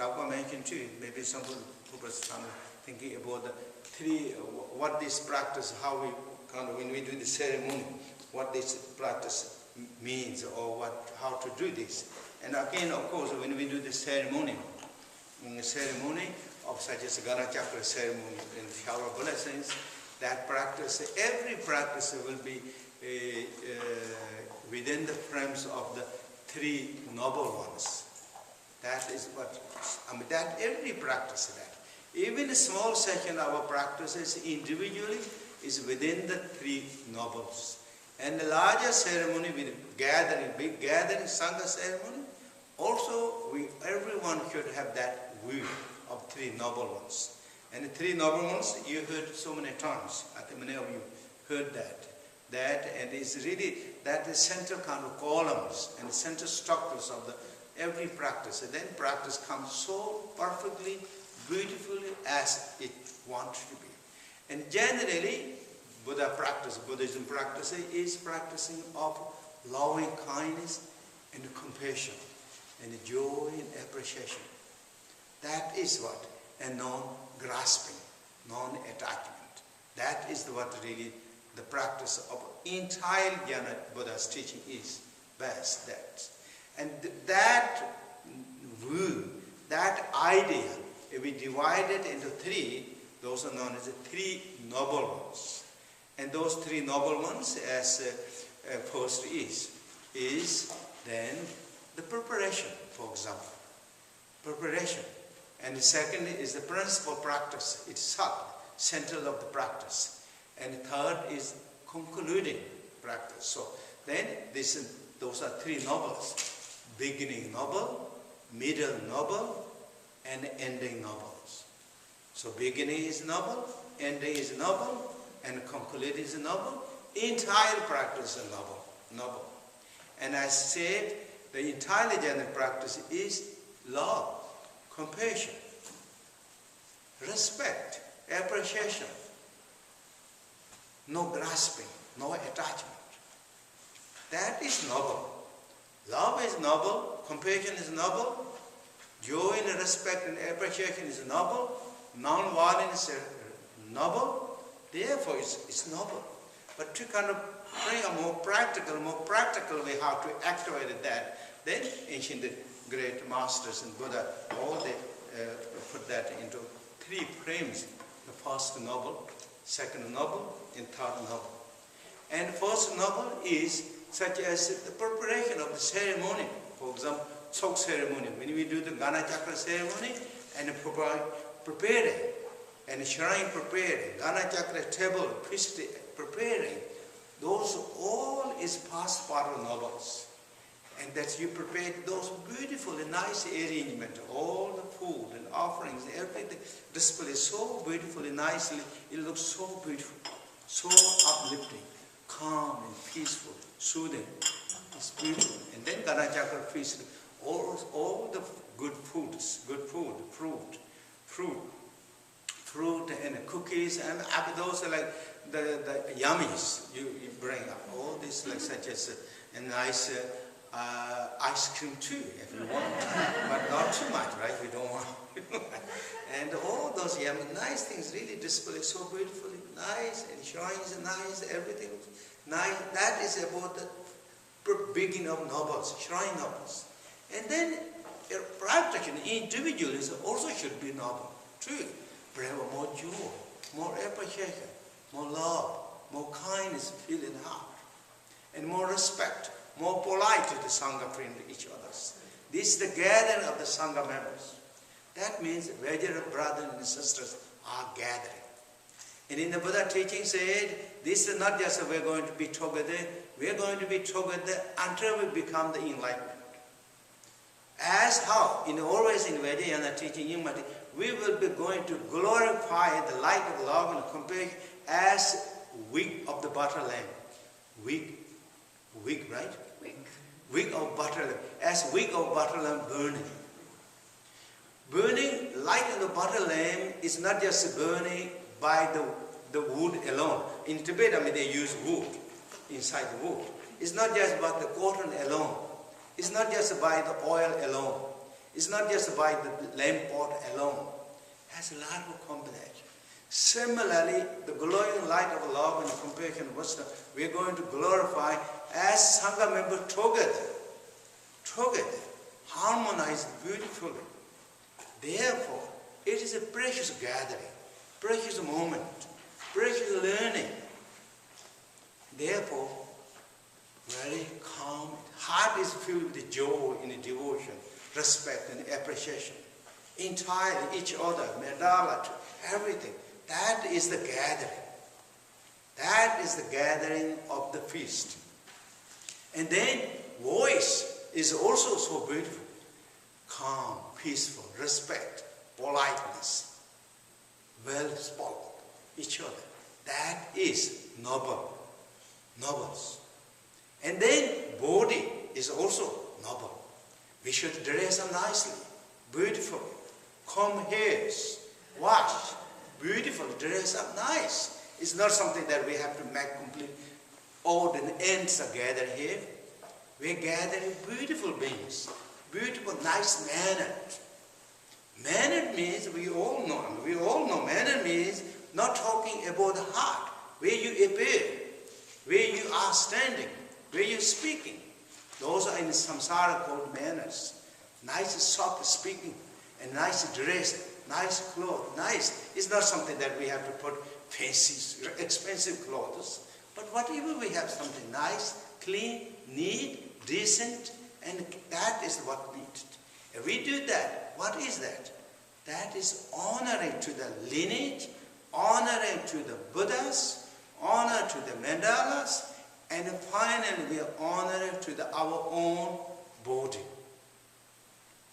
Thakur mentioned too, maybe some people are thinking about the three, what this practice, how we kind of, when we do the ceremony, what this practice means, or how to do this. And again, of course, when we do the ceremony, of such as Gana Chakra ceremony and shower blessings, that practice, every practice will be within the frames of the three noble ones. That is what, that every practice, that. Even a small section of our practices individually is within the three nobles. And the larger ceremony with gathering, big gathering, Sangha ceremony, also everyone should have that view of three noble ones. And the three noble ones, you heard so many times. I think many of you heard that. And it's really that the central kind of columns and the central structures of the every practice. And then practice comes so perfectly, beautifully as it wants to be. And generally, Buddhism practice is practicing of loving kindness and compassion and joy and appreciation. That is what, and non-grasping, non-attachment. That is what really the practice of entire Jnana Buddha's teaching is best. That. And that view, that idea, if we divide it into three, those are known as the three noble ones. And those three noble ones, as first is then the preparation, for example. Preparation. And the second is the principal practice itself, central of the practice. And the third is concluding practice. So then those are three nobles. Beginning noble, middle noble, and ending nobles. So beginning is noble, ending is noble, and conclude is noble. Entire practice is noble. And I said, the entire general practice is love, compassion, respect, appreciation, no grasping, no attachment. That is noble. Love is noble, compassion is noble, joy and respect and appreciation is noble, non-violence is noble. Therefore, it's noble. But to kind of bring a more practical way how to activate that, then ancient great masters and Buddha, all they put that into three frames. The first noble, second noble, and third noble. And first noble is such as the preparation of the ceremony. For example, Chok ceremony. When we do the Gana Chakra ceremony and preparing, and shrine preparing, Gana Chakra table, feast preparing, those all is past part of nobles. And that you prepared those beautiful and nice arrangement, all the food and offerings, everything displayed so beautifully, nicely. It looks so beautiful, so uplifting, calm and peaceful, soothing. It's beautiful. And then Gana Chakra feast, all the good foods, fruit and cookies, and those are like the yummies you bring up. All this like such as a nice ice cream too, if you want, but not too much, right? We don't want. And all those yummy, nice things really displayed so beautifully, nice, and shrines are nice, everything nice. That is about the beginning of nobles, shrine nobles. And then practitioner, individuals also should be noble too. Bring more joy, more appreciation, more love, more kindness feel in heart, and more respect, more polite to the Sangha friend to each other. This is the gathering of the Sangha members. That means Vajrayana brothers and sisters are gathering. And in the Buddha teaching said, this is not just we're going to be together, we're going to be together until we become the enlightenment. As how, always in Vajrayana teaching, we will be going to glorify the light of love and compassion as wick of the butter lamp. Wick, right? Wick of butter lamp. As wick of butter lamp burning. Burning light in the butter lamp is not just burning by the wood alone. In Tibet, they use wood inside the wood. It's not just about the cotton alone. It's not just by the oil alone. It's not just by the lamp pot alone. It has a lot of combination. Similarly, the glowing light of love and compassion and wisdom, we are going to glorify as Sangha members together, harmonized beautifully. Therefore, it is a precious gathering, precious moment, precious learning. Therefore, very calm, heart is filled with joy and devotion, respect and appreciation. Entirely, each other, medala, everything. That is the gathering. That is the gathering of the feast. And then voice is also so beautiful. Calm, peaceful, respect, politeness, well spoken, each other. That is nobles. And then body is also noble. We should dress up nicely, beautifully, comb hairs, wash, beautiful, dress up nice. It's not something that we have to make complete. All the ends are gathered here. We are gathering beautiful beings, beautiful, nice mannered. Mannered means we all know mannered means not talking about the heart, where you appear, where you are standing, where you're speaking. Those are in samsara called manners. Nice, soft speaking, and nice dress, nice clothes, nice. It's not something that we have to put fancy, expensive clothes. But whatever we have, something nice, clean, neat, decent, and that is what we need. If we do that, what is that? That is honoring to the lineage, honoring to the Buddhas, honor to the mandalas, and finally we are honoring to our own body.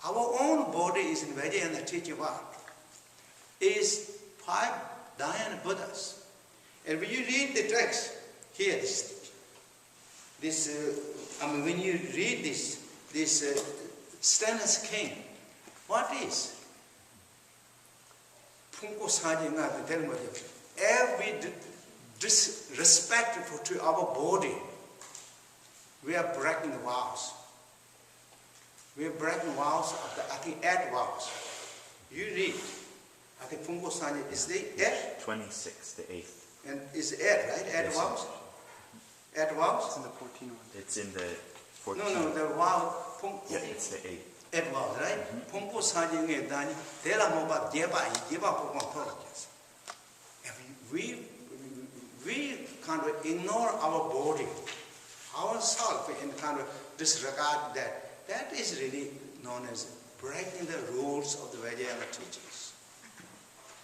Our own body is in Vajrayana teaching what? Is 5 Dhyana Buddhas. And when you read the text here, when you read this Stannis King, what is? Every disrespect to our body, we are breaking the vows. We are breaking vows of the, I think, 8 vows. You read, I think Phungko Sanje is the 8? 26, the 8th. And is 8, right? 8 vows? 8 vows? It's in the 14 one. It's in the 14. No, the vow. Yeah, it's the 8. 8 vows, right? Phungko Sanje nge dani, tela moba jeba pokma prolakes. We kind of ignore our body, ourselves, and kind of disregard that. That is really known as breaking the rules of the Vajrayana teachings.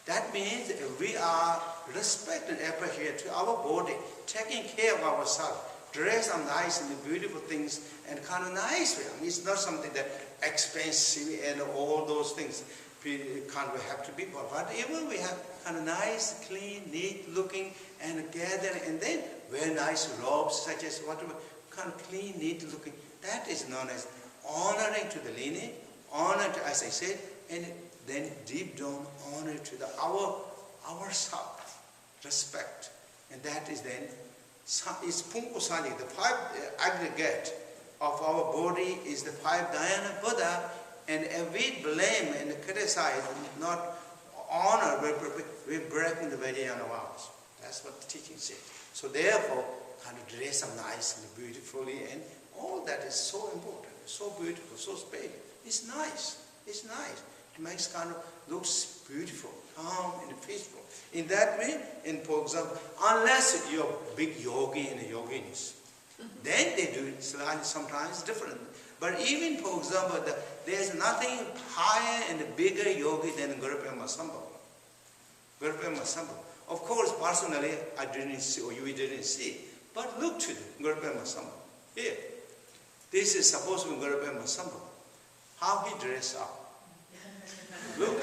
That means we are respecting and appreciating to our body, taking care of ourselves, dress up nice and beautiful things, and kind of nice. I mean, it's not something that expensive and all those things kind of have to be. But whatever we have, kind of nice, clean, neat looking, and gathering, and then wear nice robes, such as whatever, kind of clean, neat looking. That is known as honoring to the lineage, honor to, as I said, and then deep down honor to the ourself, respect. And that is then, is Phungko Sanje, the 5 aggregate of our body is the 5 Dhyana Buddha, and if we blame and criticize and not honor, we're breaking the Vajrayana vows. That's what the teaching says. So therefore, kind of dress up nice and beautifully, and all that is so important, so beautiful, so special. It's nice. It's nice. It makes kind of looks beautiful, calm and peaceful. In that way, for example, unless you're a big yogi and yoginis, then they do it sometimes different. But even, for example, there's nothing higher and bigger yogi than Gurupema Sambhava. Gurupema Sambhava. Of course, personally, I didn't see, or you didn't see, but look to Gurupema Sambhava. Here. This is supposed to be Gurupema Sambhava. How he dressed up. Look.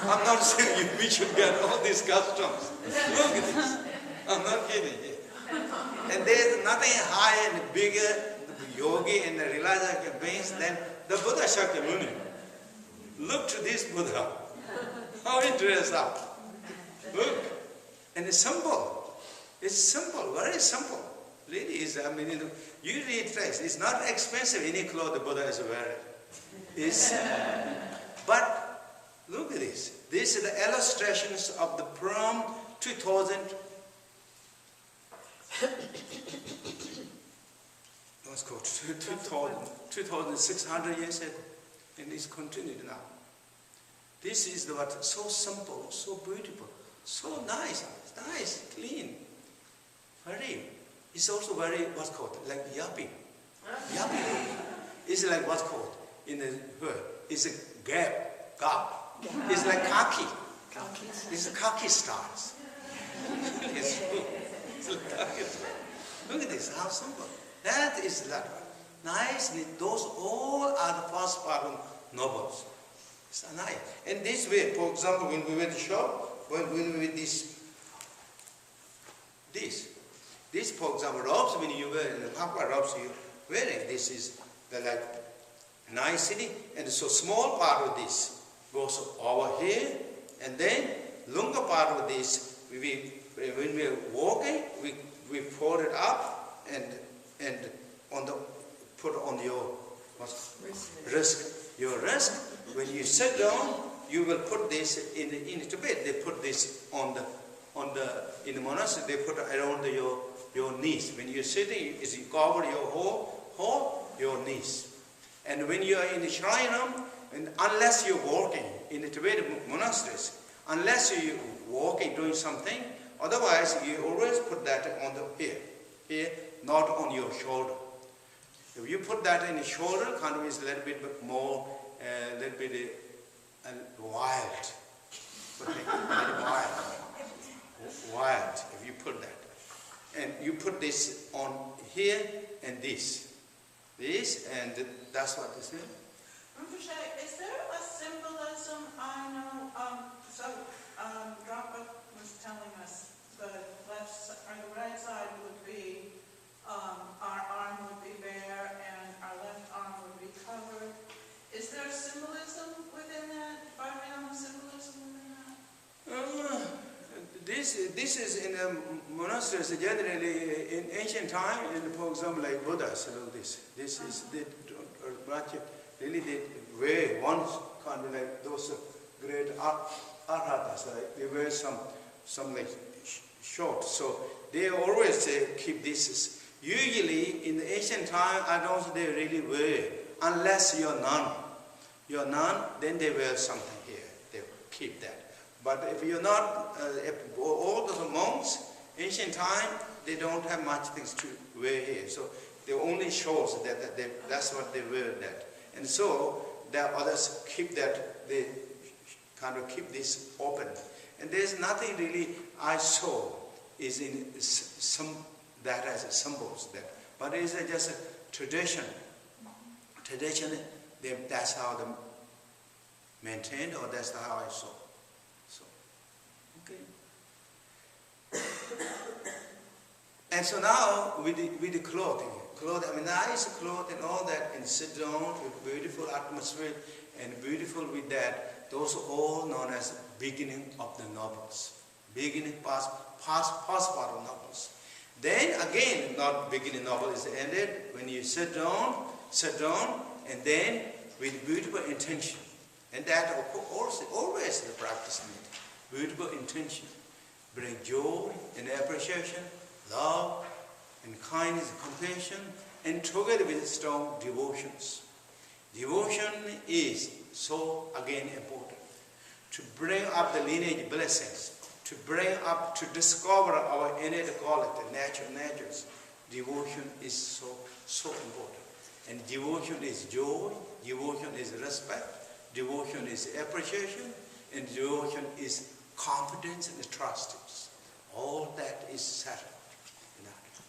I'm not saying we should get all these customs. Look at this. I'm not kidding. And there's nothing higher and bigger yogi and the realization beings than the Buddha Shakyamuni. Look to this Buddha. How he dressed up. Look. And it's simple. It's simple, very simple. Really is, you read text. It's not expensive any clothes the Buddha is wearing. But look at this. These are the illustrations of the from 2000. What's called 2,600 years ago, and it's continued now. This is what so simple, so beautiful, so nice, clean, very. It's also very what's called like yapping. Yapping is like what's called in the word. It's a gap. It's like khaki. It's khaki stars. It's like khaki stars. Look at this, how simple. That is that one. Nice, those all are the first part of novels. It's nice. And this way, for example, when we went to shop, when we with this, for example, robes, when you wear the Papa robes you're wearing, this is the like nicety, and so small part of this goes over here, and then longer part of this, when we are walking, we fold it up and on the put on your wrist. Your wrist. When you sit down, you will put this in Tibet. They put this in the monastery. They put around your knees. When you're sitting, you cover your whole your knees. And when you are in the shrine room, and unless you're walking in the Tibetan monasteries, unless you're walking doing something, otherwise you always put that on the here, not on your shoulder. If you put that in the shoulder, kind of is a little bit more, a little bit wild. Wild, if you put that. And you put this on here and this. And that's what this is. Rinpoche, is there a symbolism? I know, Drapa was telling us the left or the right side would be, our arm would be bare and our left arm would be covered. Is there symbolism within that? Vajrayana symbolism within that? This is in the monasteries generally in ancient time, and for example like Buddhas, this is really they wear one kind of like those great arhatas, like they wear some like short. So they always keep this. Usually in the ancient time, I don't think they really wear unless you're nun. You're nun, then they wear something here. They keep that. But if you're not, if all the monks, ancient time, they don't have much things to wear here. So they only shows that that's what they wear that. And so the others keep that, they kind of keep this open. And there's nothing really I saw is in some that as symbols there. But it's just a tradition. Tradition, that's how they maintained, or that's how I saw. Okay. And so now with the clothing, I mean nice cloth and all that, and sit down with beautiful atmosphere and beautiful with that. Those are all known as beginning of the novels, beginning past part of novels. Then again, not beginning novel is ended when you sit down, and then with beautiful intention, and that of course always the practice need. Beautiful intention, bring joy and appreciation, love and kindness and compassion, and together with strong devotions. Devotion is so again important to bring up the lineage blessings, to bring up, to discover our innate quality, natural natures. Devotion is so important. And devotion is joy, devotion is respect, devotion is appreciation, and devotion is confidence and trust. All that is settled.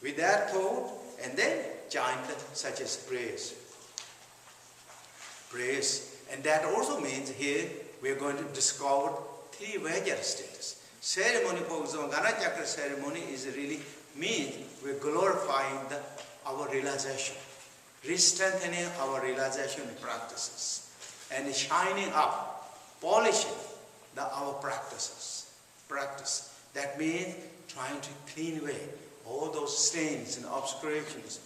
With that thought, and then chant such as prayers. Prayers. And that also means here we are going to discover three Vajrayana status. Ceremony, for example, Gana Chakra ceremony is really means we are glorifying our realization, re-strengthening our realization practices, and shining up, polishing our practices. Practice. That means trying to clean away all those stains and obscurations,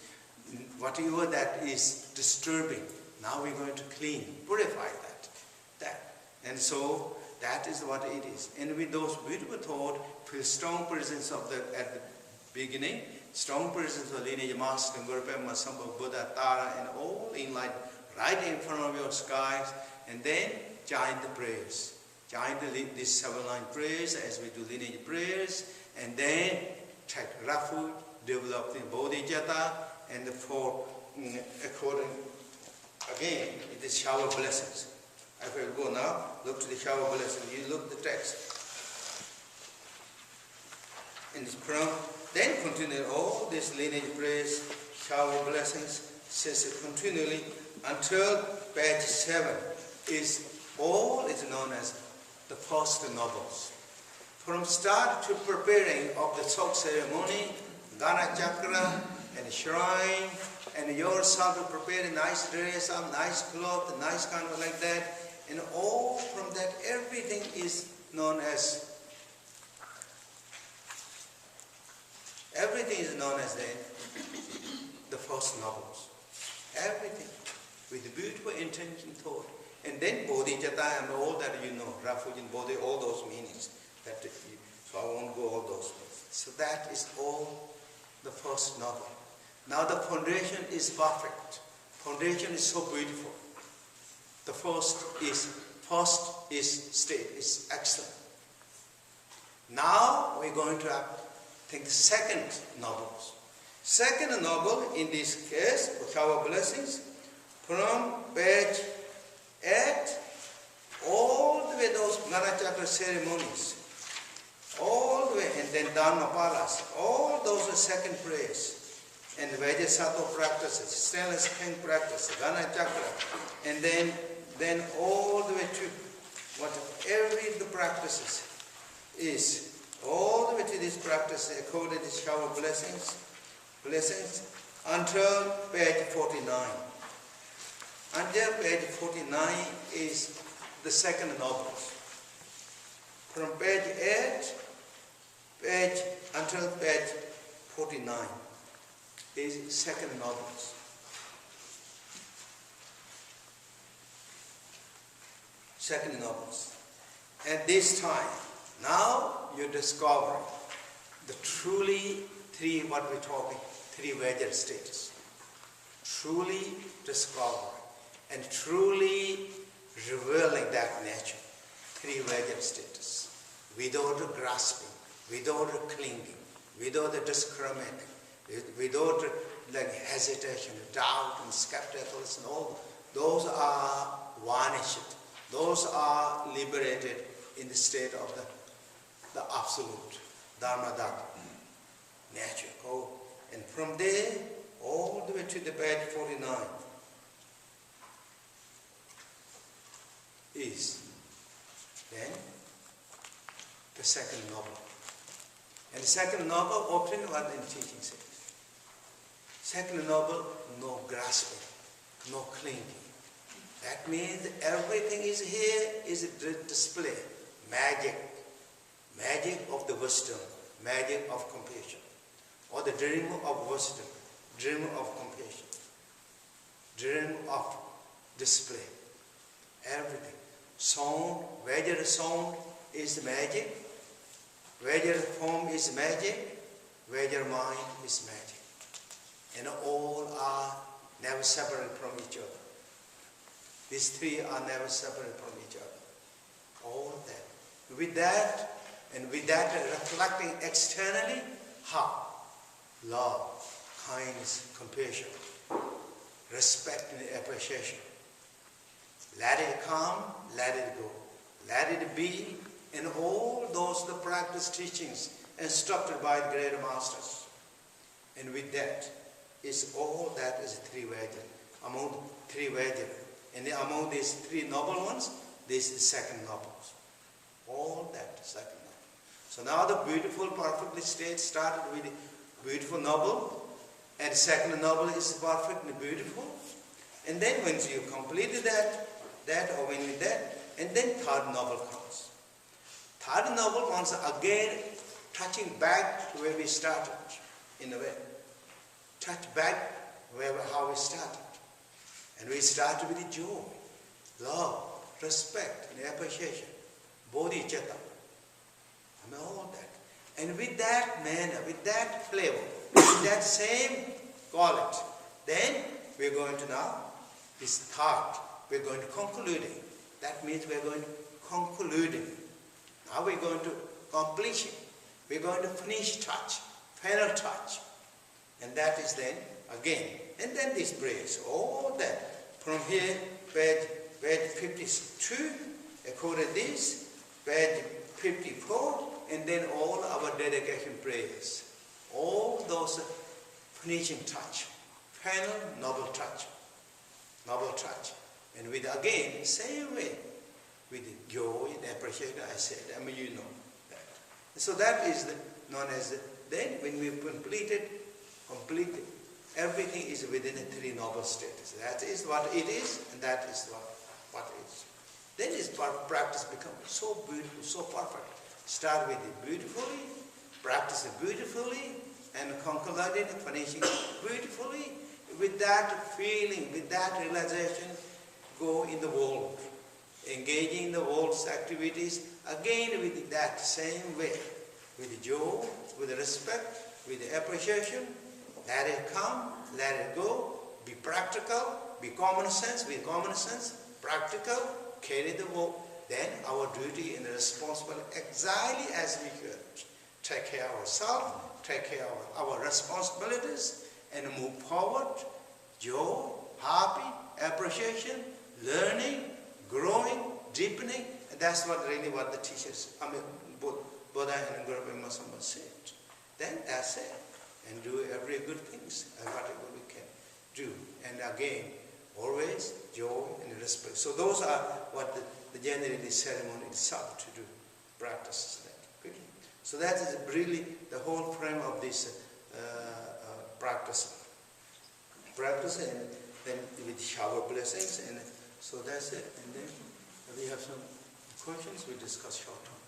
whatever that is disturbing Now we're going to clean, purify that. And so that is what it is. And with those beautiful thoughts, feel strong presence of at the beginning, strong presence of lineage master, Guru Padma Samye, Buddha, Tara, and all in light right in front of your skies. And then chant the prayers. Chant these 7 line prayers as we do lineage prayers. And then take refuge, develop the bodhicitta, and the 4 according. Again, it is shower blessings. I will go now, look to the shower blessings. You look at the text. In this prayer, then continue all these lineage prayers, shower blessings, says continually until page 7 is all is known as the first nobles. From start to preparing of the Sok ceremony, Gana Chakra and shrine, and yourself to prepare a nice dress, a nice cloth, a nice kind of like that, and all from that everything is known as the first nobles. Everything with beautiful intention thought. And then bodhicitta and all that you know, refuge in bodhi, all those meanings. So I won't go all those things. So that is all the first noble. Now the foundation is perfect. Foundation is so beautiful. The first is state, is excellent. Now we're going to think second nobles. Second noble in this case, shower blessings, from page 8, all the way those Ganachakra ceremonies, all the way, and then Dharmapalas, all those are second prayers. And Vajrasattva practices, stainless king practice, Ganachakra, and then all the way to what every the practices is, all the way to this practice according to shower blessings, until page 49. Until page 49 is the second nobles. From page 8 until page 49 is second nobles. Second nobles. At this time, now you're discovering the truly three, what we're talking, 3 Vajra states. Truly discovering and truly revealing that nature. 3 Vajra status. Without grasping, without clinging, without discriminating, without hesitation, doubt and skepticism, and all those are vanished. Those are liberated in the state of the absolute, Dharma nature. And from there, all the way to the page 49 is then the second noble. And the second noble, often what in teaching says. Second noble, no grasping, no clinging. That means everything is here, is a display, magic of the wisdom, magic of compassion, or the dream of wisdom, dream of compassion, dream of display, everything. Sound, Vajra sound is magic, Vajra form is magic, Vajra mind is magic. And all are never separate from each other. These 3 are never separate from each other. All of that. With that, and with that reflecting externally, how? Love, kindness, compassion, respect and appreciation. Let it come, let it go. Let it be, and all those the practice teachings instructed by the great masters. And with that is all that is 3 Vajra. Among 3 Vajra. And among these 3 noble ones, this is second nobles. All that second noble. So now the beautiful, perfectly state started with the beautiful noble, and second noble is perfectly beautiful. And then when you completed that, and then third noble comes. Third noble once again touching back to where we started, in a way. Touch back how we started. And we start with the joy, love, respect, and appreciation. Bodhicitta. I mean, all that. And with that manner, with that flavor, with that same quality, then we're going to now, this thought, we're going to concluding. That means we're going to concluding. Now we're going to completion. We're going to finish touch, final touch. And that is then, again, and then this praise, all that. From here, page 52, according to this, page 54, and then all our dedication prayers. All those finishing touch, final noble touch. Noble touch. And with again, same way, with joy and appreciation, I said, I mean, you know that. So that is known as, then when we've completed, everything is within the three noble states. That is what it is, and that is what is. Then his practice becomes so beautiful, so perfect. Start with it beautifully, practice it beautifully, and conclude it, finishing it beautifully. With that feeling, with that realization, go in the world, engaging in the world's activities, again with that same way, with joy, with respect, with appreciation. Let it come, let it go, be practical, be common sense, with common sense, practical, carry the world. Then our duty and responsibility exactly as we could. Take care of ourselves, take care of our responsibilities, and move forward. Joy, happy, appreciation, learning, growing, deepening. And that's what the teachers, both Buddha and Guru Venerable said. Then that's it. And do every good things, whatever we can do. And again, always joy and respect. So those are what the generally ceremony itself to do, practices that. Okay? So that is really the whole frame of this practice. Practice, and then with shower blessings, and so that's it. And then we have some questions we discuss short term.